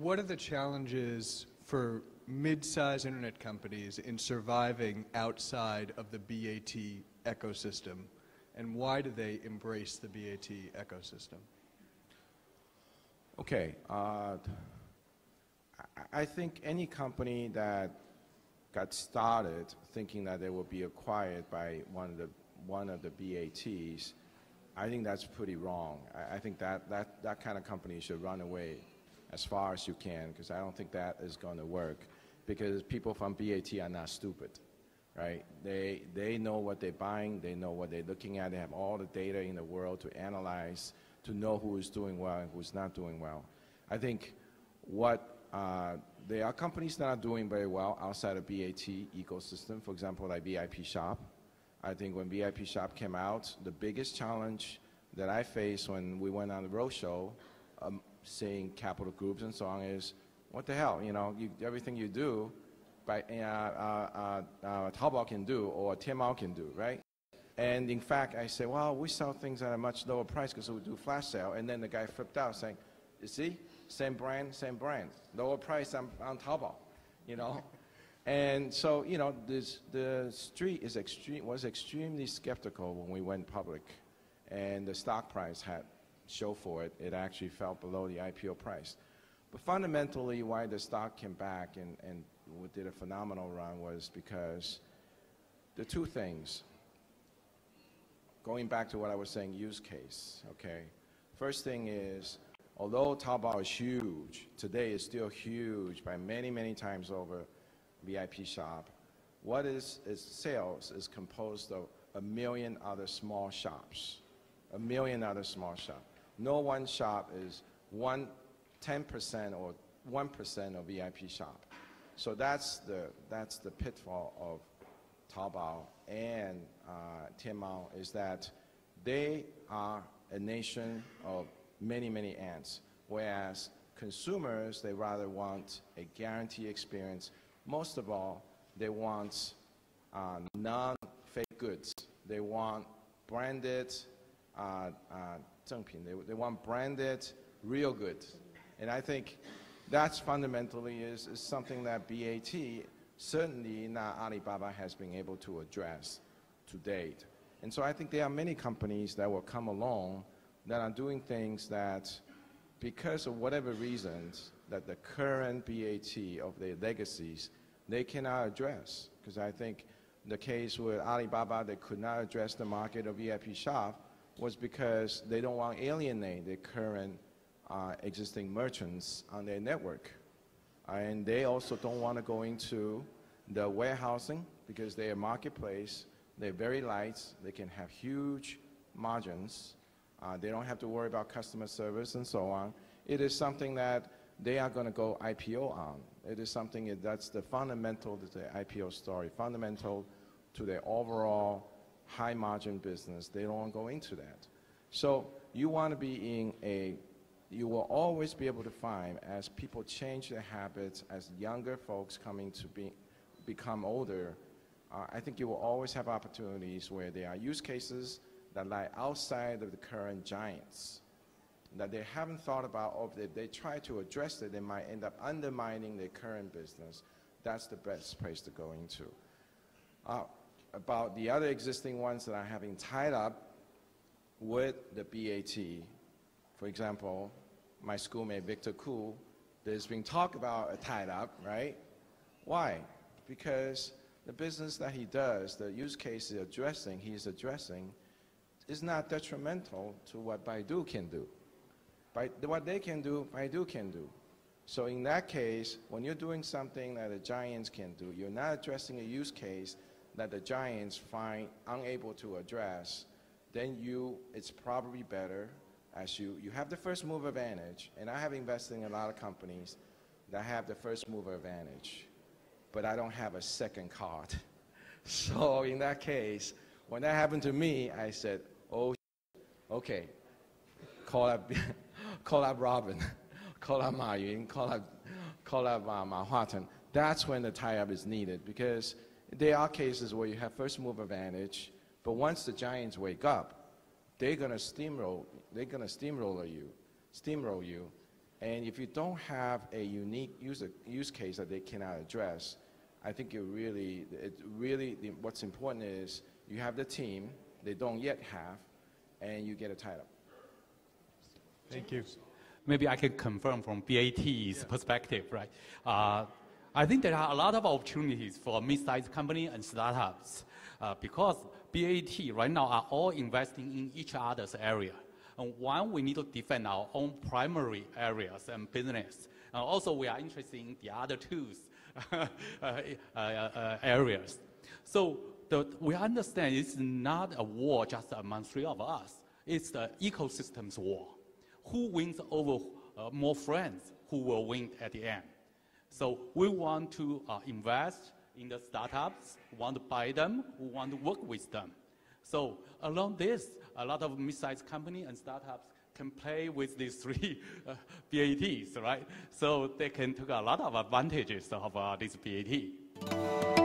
What are the challenges for mid-size internet companies in surviving outside of the BAT ecosystem, and why do they embrace the BAT ecosystem? Okay, I think any company that got started thinking that they will be acquired by one of the BATs, I think that's pretty wrong. I think that kind of company should run away as far as you can, because I don't think that is going to work, because people from BAT are not stupid, right? They know what they're buying, they know what they're looking at, they have all the data in the world to analyze, to know who is doing well and who's not doing well. I think there are companies that are doing very well outside of BAT ecosystem, for example, like VIP Shop. I think when VIP Shop came out, the biggest challenge that I faced when we went on the roadshow, seeing capital groups and so on, is what the hell, you know, everything you do, Taobao can do or Tmall can do, right? And in fact, I said, well, we sell things at a much lower price because we do flash sale. And then the guy flipped out saying, you see, same brand, lower price on Taobao, you know? And so, you know, the street was extremely skeptical when we went public, and the stock price had show for it. It actually fell below the IPO price. But fundamentally, why the stock came back and did a phenomenal run was because the two things. Going back to what I was saying, use case, okay? First thing is, although Taobao is huge, today is still huge by many, many times over VIP Shop, what is its sales is composed of 1 million other small shops. 1 million other small shops. No one shop is 10% or 1% of VIP Shop. So that's the pitfall of Taobao and Tmall, is that they are a nation of many, many ants, whereas consumers, they rather want a guarantee experience. Most of all, they want non-fake goods. They want branded 正品. They want branded real goods. And I think that's fundamentally is something that BAT, certainly not Alibaba, has been able to address to date. And so I think there are many companies that will come along that are doing things that, because of whatever reasons, that the current BAT of their legacies, they cannot address. Because I think the case with Alibaba, they could not address the market of VIP Shop was because they don't want to alienate their current existing merchants on their network. And they also don't want to go into the warehousing because they're a marketplace. They're very light. They can have huge margins. They don't have to worry about customer service and so on. It is something that they are going to go IPO on. It is something that's the fundamental to the IPO story, fundamental to their overall high margin business. They don't want to go into that. So you want to be in you will always be able to find, as people change their habits, as younger folks coming to become older, I think you will always have opportunities where there are use cases that lie outside of the current giants, that they haven't thought about, or if they try to address it, they might end up undermining their current business. That's the best place to go into. About the other existing ones that are having tied up with the BAT, for example, my schoolmate Victor Koo, there's been talk about a tied up, right? Why? Because the business that he does, the use case he's addressing, is not detrimental to what Baidu can do. What they can do, Baidu can do. So in that case, when you're doing something that the giants can do, you're not addressing a use case that the giants find unable to address, then it's probably better as you have the first mover advantage. And I have invested in a lot of companies that have the first mover advantage, but I don't have a second card. So in that case, when that happened to me, I said, oh, okay, call up Robin, call up Ma Yun, call up Ma Huateng. That's when the tie-up is needed, because there are cases where you have first mover advantage, but once the giants wake up, they're going to steamroll you, And if you don't have a unique use case that they cannot address, I think what's important is you have the team they don't yet have, and you get it tied up. Thank you. Maybe I can confirm from BAT's perspective, right? I think there are a lot of opportunities for mid-sized company and startups because BAT right now are all investing in each other's area. And one, we need to defend our own primary areas and business. And also, we are interested in the other two areas. So we understand it's not a war just among three of us. It's the ecosystem's war. Who wins over more friends, who will win at the end. So we want to invest in the startups, want to buy them, we want to work with them. So along this, a lot of mid-sized companies and startups can play with these three BATs, right? So they can take a lot of advantages of this BAT.